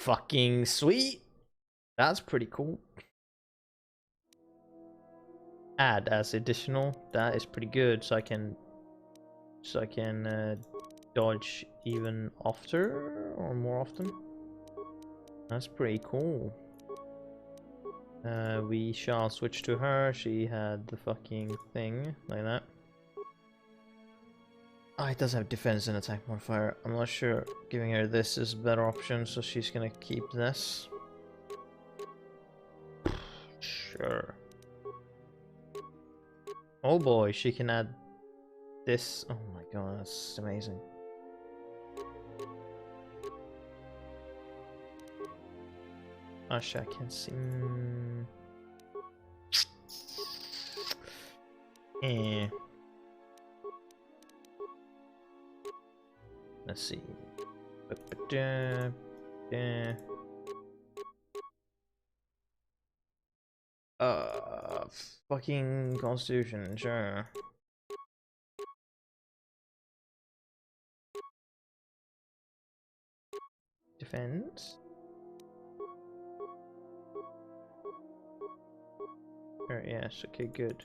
Fucking sweet. That's pretty cool. Add as additional. That is pretty good. So I can dodge even often or more often. That's pretty cool. We shall switch to her. She had the fucking thing like that. Ah, it does have defense and attack modifier. I'm not sure giving her this is a better option, so she's gonna keep this. Sure. Oh boy, she can add this. Oh my god, that's amazing. Gosh, I can see. Eh. Let's see. Fucking Constitution, sure. Defense. Sure, yes, okay, good.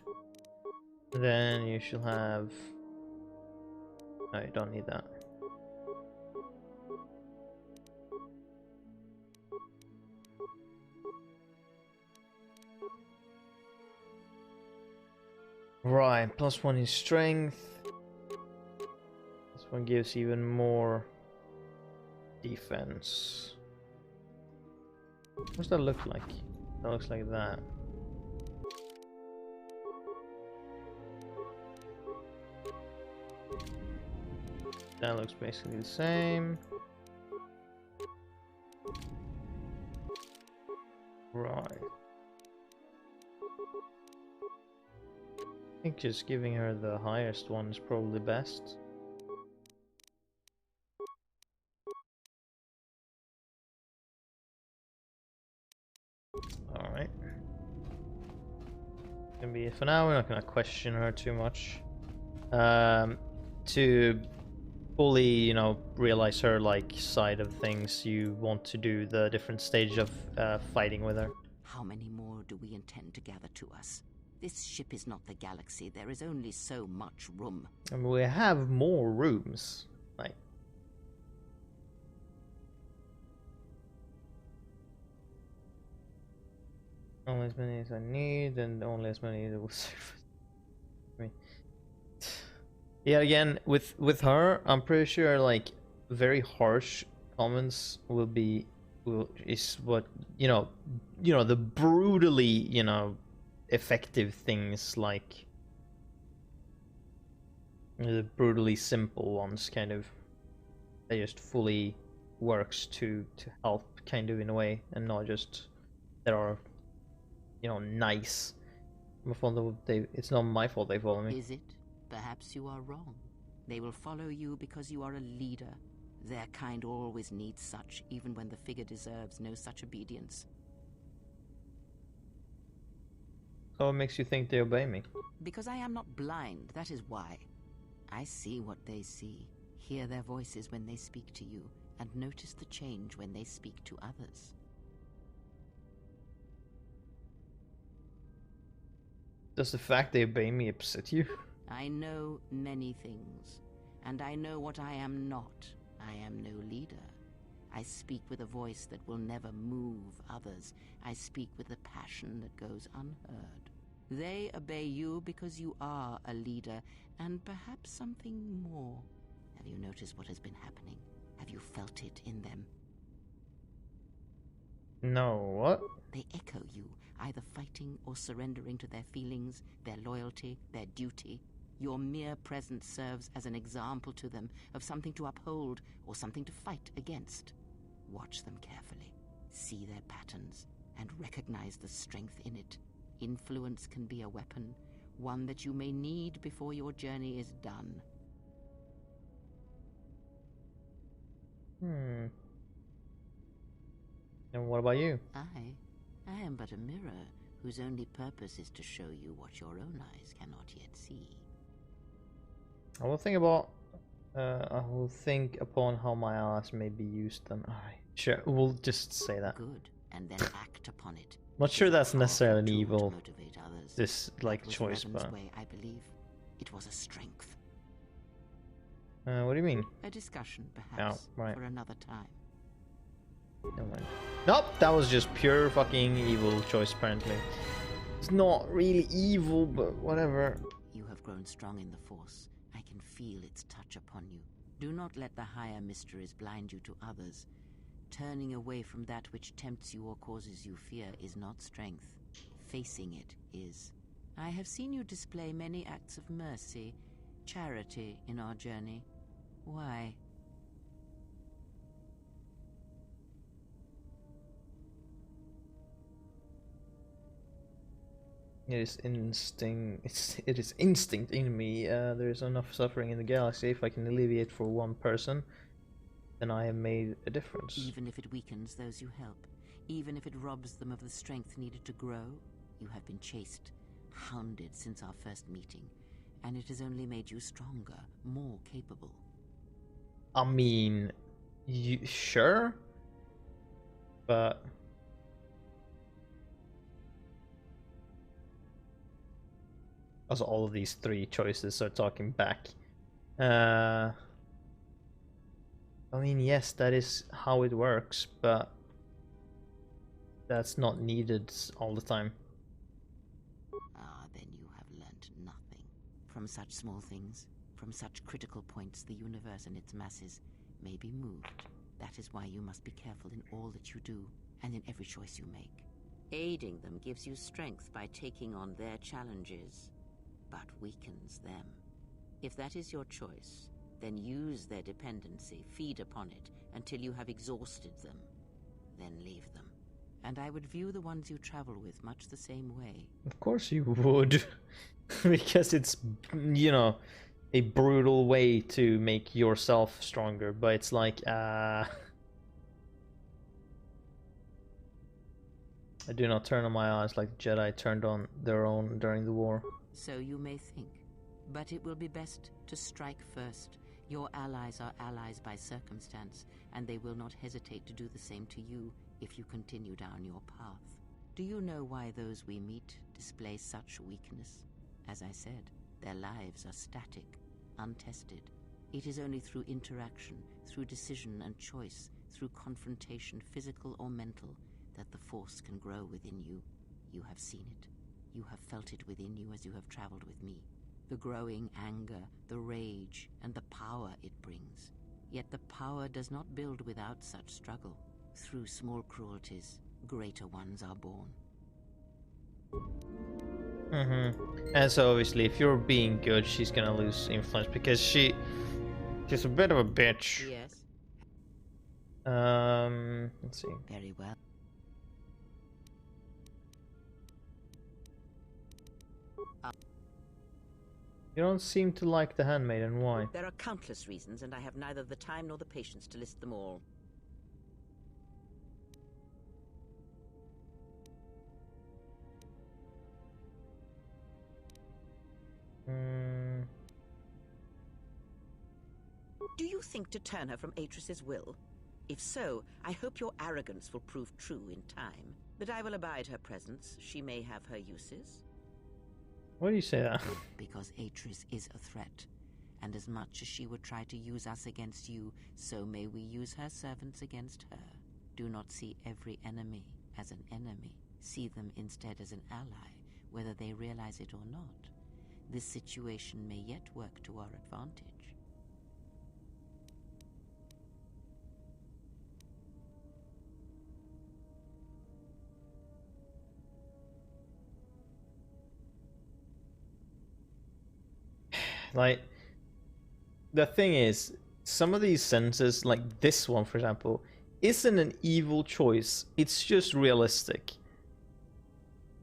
Then you shall have. No, you don't need that. Right, +1 in strength. This one gives even more defense. What's that look like? That looks like that. That looks basically the same. Right. I think just giving her the highest one is probably best. Alright. Gonna be it for now. We're not gonna question her too much. To fully, you know, realize her like side of things, you want to do the different stage of fighting with her. How many more do we intend to gather to us? This ship is not the galaxy. There is only so much room. And we have more rooms. Like, only as many as I need, and only as many that will serve me. Yeah, again, with her, I'm pretty sure like very harsh comments is what the brutally effective things, like the brutally simple ones, kind of, they just fully works to help, kind of, in a way, and not just that are nice. It's not my fault they follow me. Is it? Perhaps you are wrong. They will follow you because you are a leader. Their kind always needs such, even when the figure deserves no such obedience. So what makes you think they obey me? Because I am not blind, that is why. I see what they see, hear their voices when they speak to you, and notice the change when they speak to others. Does the fact they obey me upset you? I know many things, and I know what I am not. I am no leader. I speak with a voice that will never move others. I speak with a passion that goes unheard. They obey you because you are a leader, and perhaps something more. Have you noticed what has been happening? Have you felt it in them? No, what? They echo you, either fighting or surrendering to their feelings, their loyalty, their duty. Your mere presence serves as an example to them of something to uphold or something to fight against. Watch them carefully, see their patterns, and recognize the strength in it. Influence can be a weapon, one that you may need before your journey is done. And what about you? I am but a mirror whose only purpose is to show you what your own eyes cannot yet see. I will think about I will think upon how my allies may be used then. Alright, sure, we'll just say that. Good, and then act upon it. Not It sure is a that's powerful necessarily an tool to evil, motivate others. this, like, That was choice, Revan's but... way, I believe. It was a strength. what do you mean? A discussion, perhaps, right. for another time. Never mind. Nope, that was just pure fucking evil choice, apparently. It's not really evil, but whatever. You have grown strong in the Force. I can feel its touch upon you. Do not let the higher mysteries blind you to others. Turning away from that which tempts you or causes you fear is not strength. Facing it is. I have seen you display many acts of mercy, charity in our journey. Why? It is instinct. It is instinct in me. There is enough suffering in the galaxy. If I can alleviate for one person, then I have made a difference. Even if it weakens those you help, even if it robs them of the strength needed to grow, you have been chased, hounded since our first meeting, and it has only made you stronger, more capable. I mean, you sure? But also all of these three choices are talking back. I mean, yes, that is how it works, but that's not needed all the time. Ah, then you have learnt nothing. From such small things, from such critical points, the universe and its masses may be moved. That is why you must be careful in all that you do, and in every choice you make. Aiding them gives you strength by taking on their challenges, but weakens them. If that is your choice, then use their dependency, feed upon it, until you have exhausted them. Then leave them. And I would view the ones you travel with much the same way. Of course you would. Because it's, you know, a brutal way to make yourself stronger, but it's like, I do not turn on my eyes like the Jedi turned on their own during the war. So you may think, but it will be best to strike first. Your allies are allies by circumstance, and they will not hesitate to do the same to you if you continue down your path. Do you know why those we meet display such weakness? As I said, their lives are static, untested. It is only through interaction, through decision and choice, through confrontation, physical or mental, that the Force can grow within you. You have seen it. You have felt it within you as you have traveled with me. The growing anger, the rage, and the power it brings. Yet the power does not build without such struggle. Through small cruelties, greater ones are born. And so obviously if you're being good, she's gonna lose influence because she's a bit of a bitch. Yes. Let's see. Very well. You don't seem to like the handmaiden, why? There are countless reasons, and I have neither the time nor the patience to list them all. Do you think to turn her from Atris's will? If so, I hope your arrogance will prove true in time. But I will abide her presence. She may have her uses. Why do you say that? Because Atris is a threat. And as much as she would try to use us against you, so may we use her servants against her. Do not see every enemy as an enemy. See them instead as an ally, whether they realize it or not. This situation may yet work to our advantage. Like, the thing is, some of these sentences, like this one for example, isn't an evil choice. It's just realistic.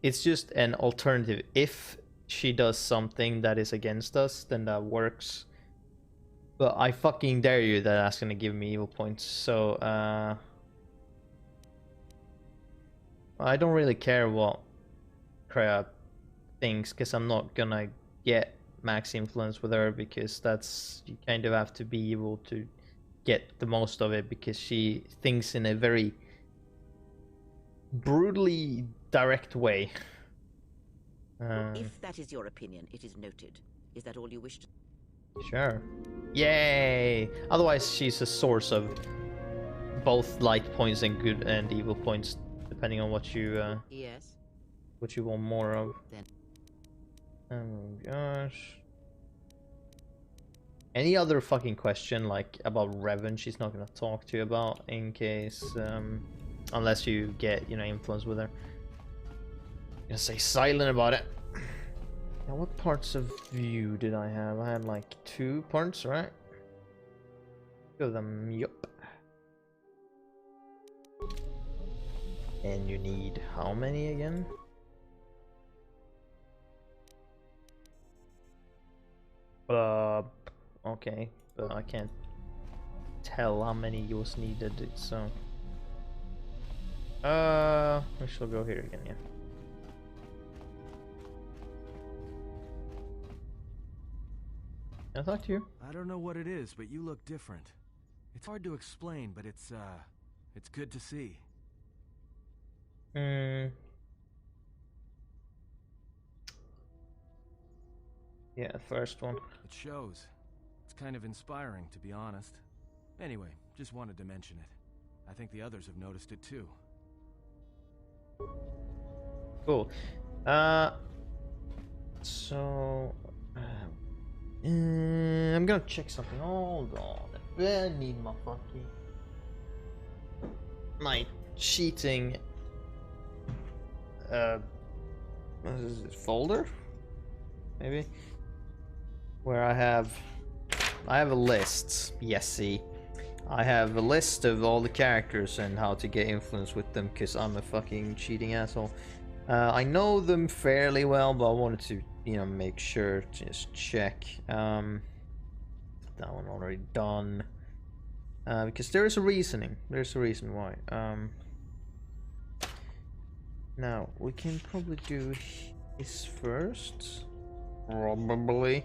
It's just an alternative. If she does something that is against us, then that works. But I fucking dare you that that's gonna give me evil points. So, I don't really care what Kreia thinks, because I'm not gonna get max influence with her, because that's, you kind of have to be able to get the most of it, because she thinks in a very brutally direct way. If that is your opinion, it is noted. Is that all you wish to... Sure. Yay! Otherwise, she's a source of both light points and good and evil points, depending on what you Yes. what you want more of. Then. Oh gosh. Any other fucking question like about Revan she's not gonna talk to you about, in case unless you get, you know, influence with her. I'm gonna stay silent about it. Now, what parts of view did I have? I had like 2 parts, right? 2 of them, yup. And you need how many again? Okay, but I can't tell how many was needed, so... we shall go here again, yeah. Can I talk to you? I don't know what it is, but you look different. It's hard to explain, but it's good to see. Yeah, first one. It shows. It's kind of inspiring, to be honest. Anyway, just wanted to mention it. I think the others have noticed it too. Cool. So... I'm gonna check something. Hold on. I need my fucking... my cheating... what is it? Folder? Maybe? Where I have a list. Yes, see. I have a list of all the characters and how to get influence with them, because I'm a fucking cheating asshole. I know them fairly well, but I wanted to, you know, make sure to just check. That one already done. Because there is a reasoning. There's a reason why. Now, we can probably do his first. Probably.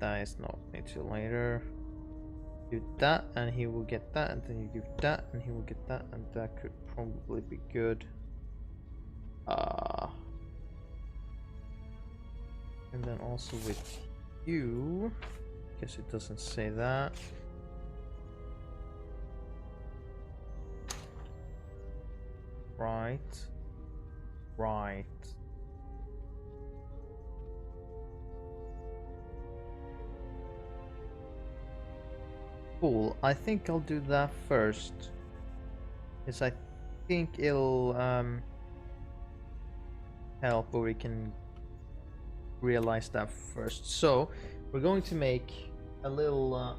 That is not until later. Do that and he will get that, and then you give that and he will get that, and that could probably be good. And then also with you, guess it doesn't say that. Right. Cool, I think I'll do that first. Because I think it'll help, or we can realize that first. So, we're going to make a little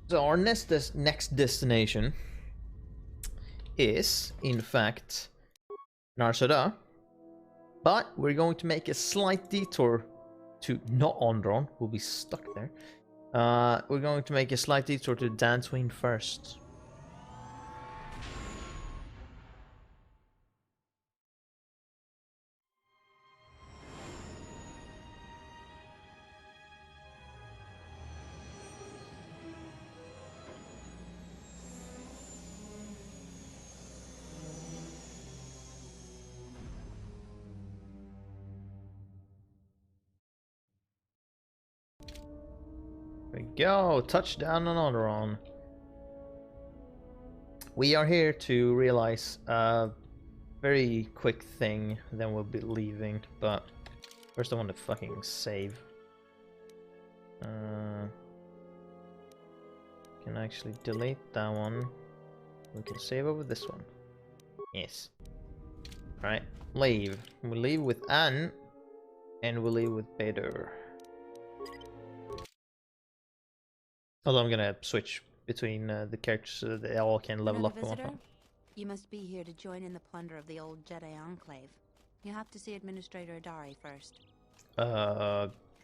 So our next destination is, in fact, Nar Shaddaa. But we're going to make a slight detour to not Onderon. We'll be stuck there. We're going to make a slight detour to Dantooine first. There we go, touchdown on Onderon. We are here to realize a very quick thing, then we'll be leaving, but first I want to fucking save. Can actually delete that one. We can save over this one. Yes. Alright, leave. We leave with Anne, and we leave with Bader. Although I'm gonna switch between the characters so that they all can level up. Visitor? You must be here to join in the plunder of the old Jedi Enclave. You have to see Administrator Adari first.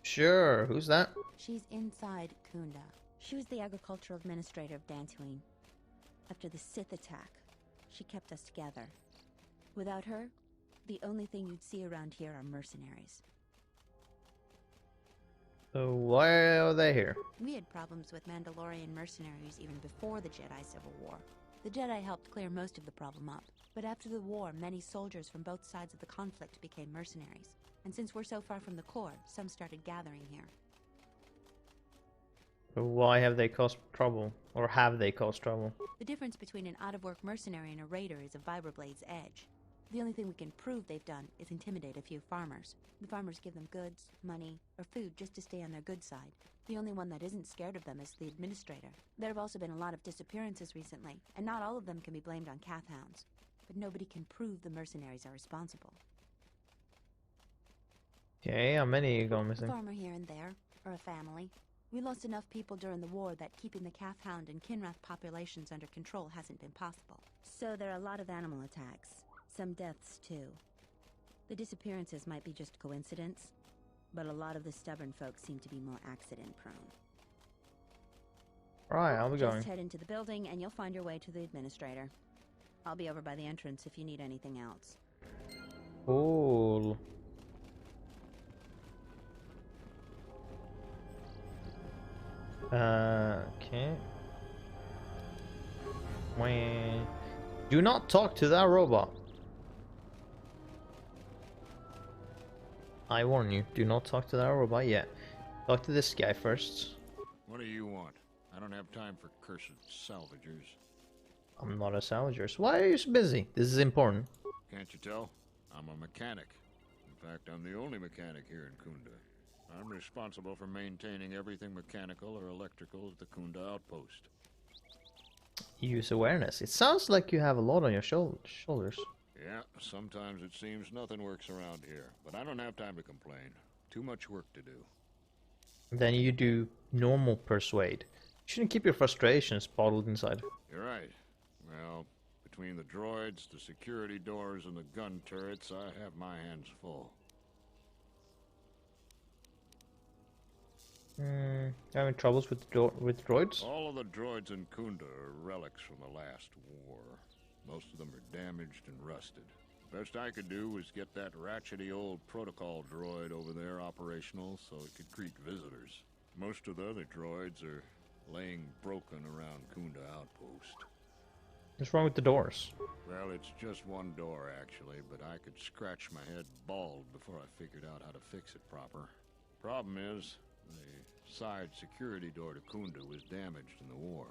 Sure. Who's that? She's inside Kunda. She was the agricultural administrator of Dantooine. After the Sith attack, she kept us together. Without her, the only thing you'd see around here are mercenaries. So why are they here? We had problems with Mandalorian mercenaries even before the Jedi Civil War. The Jedi helped clear most of the problem up, but after the war, many soldiers from both sides of the conflict became mercenaries. And since we're so far from the core, some started gathering here. So why have they caused trouble? Or have they caused trouble? The difference between an out-of-work mercenary and a raider is a Vibra-Blade's edge. The only thing we can prove they've done is intimidate a few farmers. The farmers give them goods, money, or food just to stay on their good side. The only one that isn't scared of them is the administrator. There have also been a lot of disappearances recently, and not all of them can be blamed on Kath hounds. But nobody can prove the mercenaries are responsible. Okay, how many you gone A missing? farmer here and there, or a family. We lost enough people during the war that keeping the Kath hound and Kinrath populations under control hasn't been possible. So there are a lot of animal attacks. Some deaths, too. The disappearances might be just coincidence, but a lot of the stubborn folks seem to be more accident-prone. Right, I'll be going. Just head into the building and you'll find your way to the administrator. I'll be over by the entrance if you need anything else. Cool. Okay. Wait. Do not talk to that robot. I warn you, do not talk to that robot yet. Talk to this guy first. What do you want? I don't have time for cursed salvagers. I'm not a salvager, so why are you so busy? This is important. Can't you tell? I'm a mechanic. In fact, I'm the only mechanic here in Kunda. I'm responsible for maintaining everything mechanical or electrical at the Kunda outpost. Use awareness. It sounds like you have a lot on your shoulders. Yeah, sometimes it seems nothing works around here, but I don't have time to complain. Too much work to do. Then you do normal persuade. You shouldn't keep your frustrations bottled inside. You're right. Well, between the droids, the security doors, and the gun turrets, I have my hands full. Having troubles with droids? All of the droids in Kunda are relics from the last war. Most of them are damaged and rusted. Best I could do was get that ratchety old protocol droid over there operational so it could greet visitors. Most of the other droids are laying broken around Kunda outpost. What's wrong with the doors? Well, it's just one door actually, but I could scratch my head bald before I figured out how to fix it proper. Problem is, the side security door to Kunda was damaged in the war.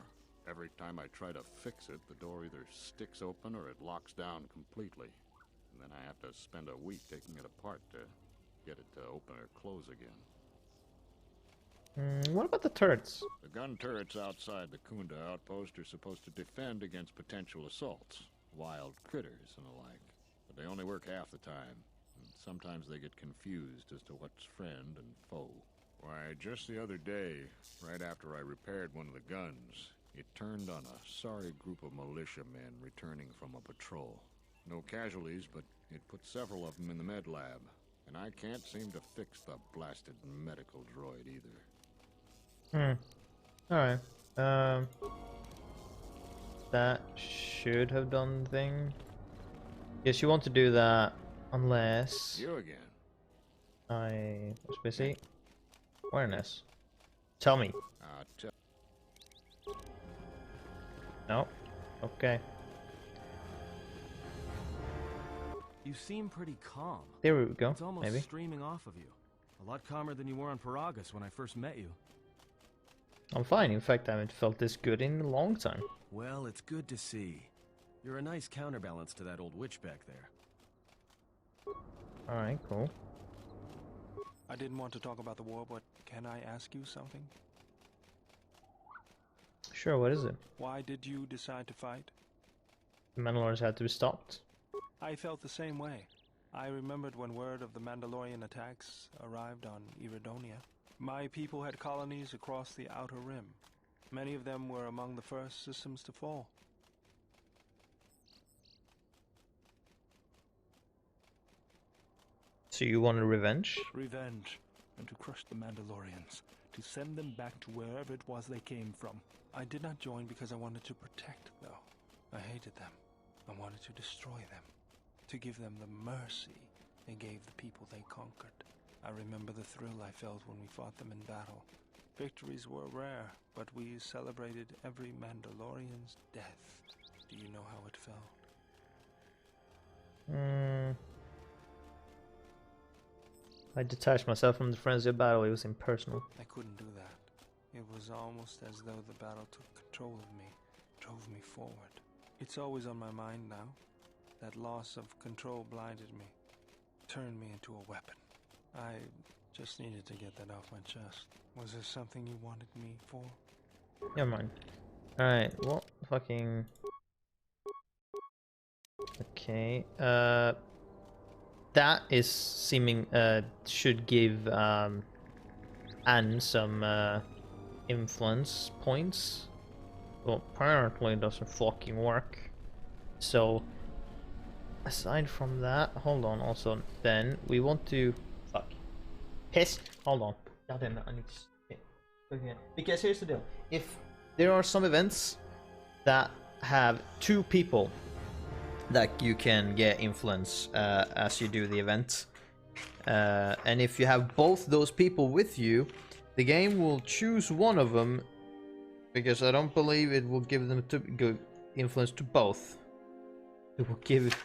Every time I try to fix it, the door either sticks open or it locks down completely. And then I have to spend a week taking it apart to get it to open or close again. What about the turrets? The gun turrets outside the Kunda outpost are supposed to defend against potential assaults, wild critters and the like. But they only work half the time, and sometimes they get confused as to what's friend and foe. Why, just the other day, right after I repaired one of the guns, it turned on a sorry group of militiamen returning from a patrol. No casualties, but it put several of them in the med lab, and I can't seem to fix the blasted medical droid either. Alright. That should have done the thing. Yes, you want to do that unless You again. I was busy. Awareness. Tell me. No. Okay. You seem pretty calm. There we go. It's almost Maybe. streaming off of you. A lot calmer than you were on Paragus when I first met you. I'm fine. In fact, I haven't felt this good in a long time. Well, it's good to see. You're a nice counterbalance to that old witch back there. Alright, cool. I didn't want to talk about the war, but can I ask you something? Sure, what is it? Why did you decide to fight? The Mandalorians had to be stopped. I felt the same way. I remembered when word of the Mandalorian attacks arrived on Iridonia. My people had colonies across the Outer Rim. Many of them were among the first systems to fall. So you wanted revenge? Revenge, and to crush the Mandalorians, to send them back to wherever it was they came from. I did not join because I wanted to protect, though. I hated them. I wanted to destroy them. To give them the mercy they gave the people they conquered. I remember the thrill I felt when we fought them in battle. Victories were rare, but we celebrated every Mandalorian's death. Do you know how it felt? I detached myself from the frenzy of battle. It was impersonal. I couldn't do that. It was almost as though the battle took control of me, drove me forward. It's always on my mind now. That loss of control blinded me, turned me into a weapon. I just needed to get that off my chest. Was there something you wanted me for? Never mind. Alright, what fucking... Okay, that is seeming, should give, Anne some, influence points. Well, apparently it doesn't fucking work. So, aside from that, hold on, also, then, we want to... Fuck. Piss! Hold on. God damn it, I need to... Okay. Because here's the deal. If there are some events that have 2 people that you can get influence as you do the event, and if you have both those people with you, the game will choose one of them, because I don't believe it will give them influence to both. It will give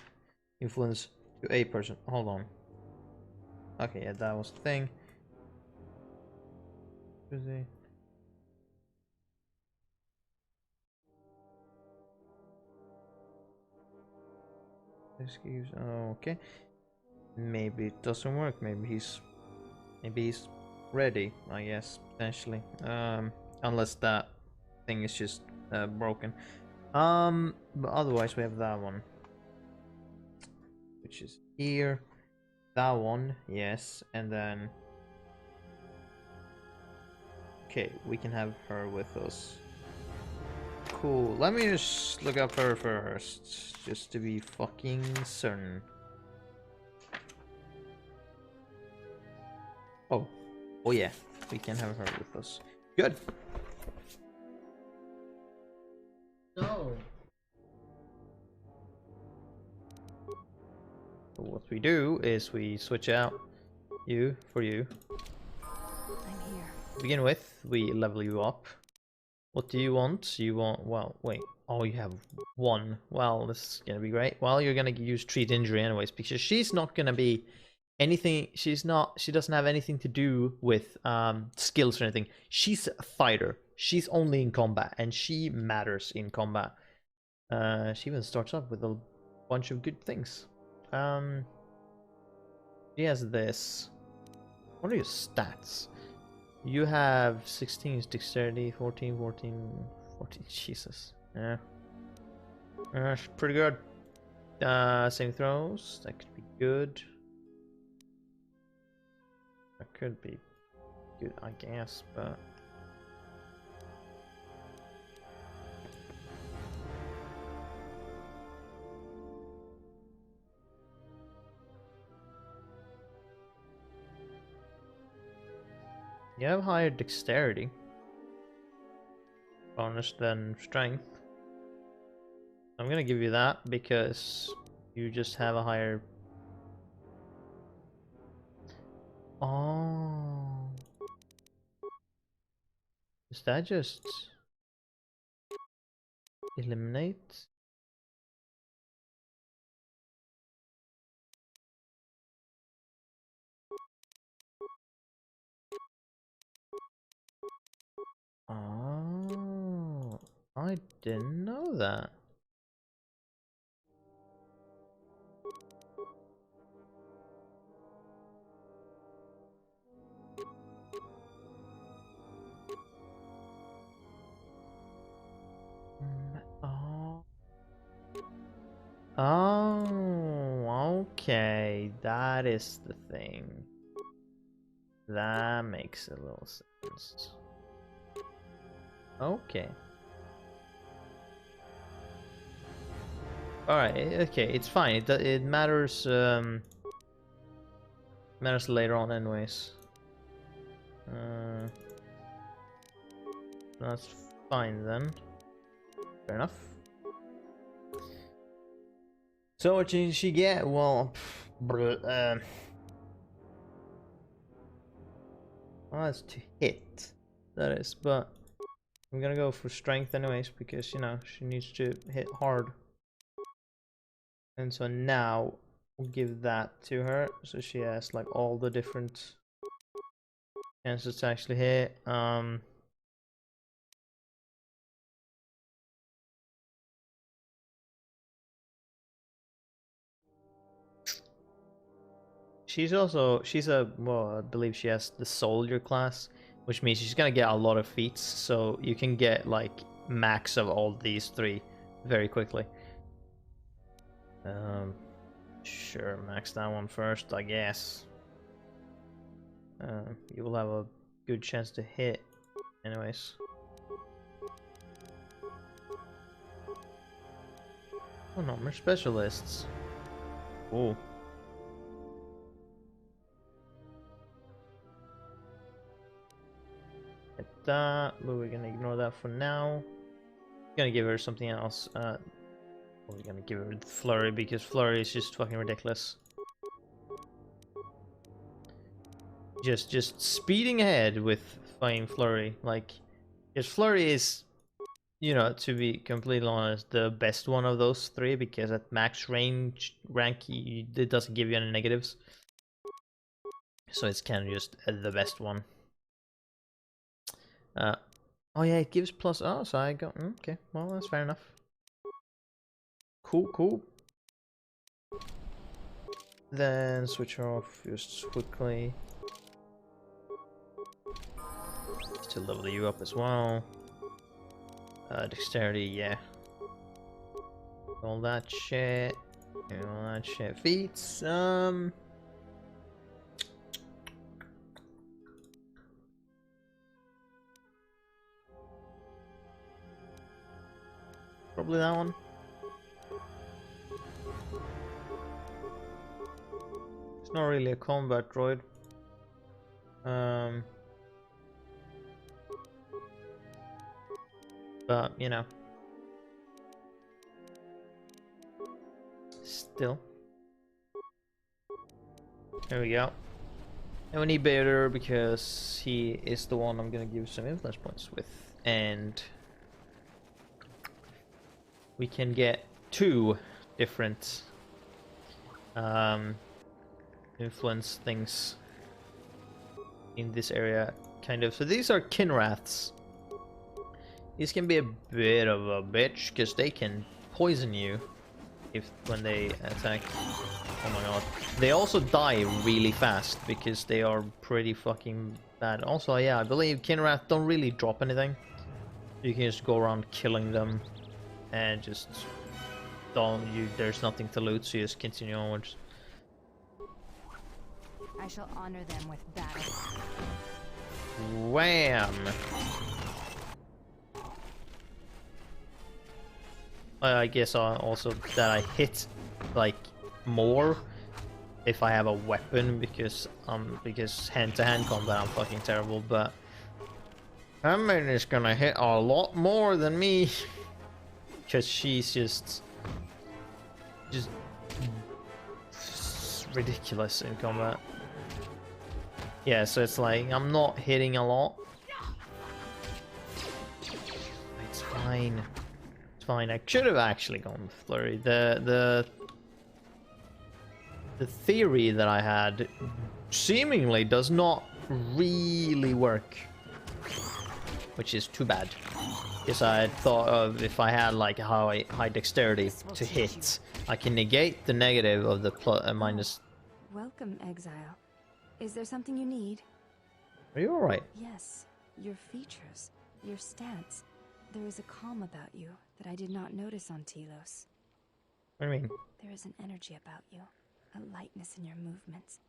influence to a person. Hold on. Okay, yeah, that was the thing. Excuse. Okay. Maybe it doesn't work. Maybe he's ready. I guess potentially. Unless that thing is just broken. But otherwise we have that one, which is here. That one, yes, and then. Okay, we can have her with us. Cool. Let me just look up her first, just to be fucking certain. Oh. Oh yeah, we can have her with us. Good. So what we do is we switch out you for you. I'm here. To begin with, we level you up. What do you want? You want, well, wait. Oh, you have 1. Well, this is gonna be great. Well, you're gonna use treat injury anyways, because she's not gonna be anything. She doesn't have anything to do with skills or anything. She's a fighter. She's only in combat, and she matters in combat. She even starts off with a bunch of good things. She has this. What are your stats? You have 16 dexterity, 14, 14, 14. Jesus. Yeah. Pretty good. Saving throws. That could be good. That could be good, I guess, but. You have higher dexterity bonus than strength. I'm gonna give you that because you just have a higher. Oh, is that just eliminate? Oh, I didn't know that. Oh. Oh, okay. That is the thing. That makes a little sense. Okay. Alright, okay, it's fine. It matters, matters later on anyways. That's fine then. Fair enough. So what did she get? Well, that's to hit. That is, but I'm gonna go for strength anyways because, you know, she needs to hit hard. And so now we'll give that to her, so she has like all the different chances to actually hit. She's well, I believe she has the soldier class, which means she's gonna get a lot of feats, so you can get like max of all these three very quickly. Sure, max that one first, I guess. You will have a good chance to hit anyways. Oh no, more specialists. Oh. Get that, but we're gonna ignore that for now. Gonna give her something else. We're gonna give her Flurry because Flurry is just fucking ridiculous. Just speeding ahead with fucking Flurry, like, because Flurry is, you know, to be completely honest, the best one of those three because at max range rank it doesn't give you any negatives, so it's kind of just the best one. Oh yeah, it gives plus. Oh, so I got okay. Well, that's fair enough. Cool. Then switch her off just quickly. To level you up as well. Dexterity, yeah. All that shit. All that shit. Feats, probably that one. It's not really a combat droid. But, you know. Still. There we go. And we need Bader because he is the one I'm gonna give some influence points with. And we can get 2 different influence things in this area, kind of. So these are Kinraths. These can be a bit of a bitch because they can poison you when they attack. Oh my god. They also die really fast because they are pretty fucking bad. Also, yeah, I believe Kinrath don't really drop anything. You can just go around killing them and just there's nothing to loot, so you just continue onwards. I shall honor them with battle. Wham! I guess also that I hit like more if I have a weapon because hand-to-hand combat I'm fucking terrible, but Herman is gonna hit a lot more than me because she's just ridiculous in combat. Yeah, so it's like I'm not hitting a lot. It's fine. It's fine. I should have actually gone with Flurry. The theory that I had seemingly does not really work, which is too bad. Because I had thought of if I had like high dexterity to hit, I can negate the negative of the minus. Welcome, Exile. Is there something you need? Are you alright? Yes. Your features, your stance. There is a calm about you that I did not notice on Telos. What do you mean? There is an energy about you, a lightness in your movements.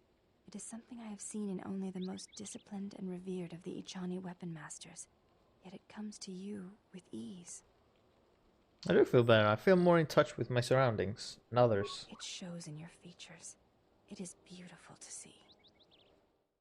It is something I have seen in only the most disciplined and revered of the Ichani weapon masters. Yet it comes to you with ease. I do feel better. I feel more in touch with my surroundings and others. It shows in your features. It is beautiful to see.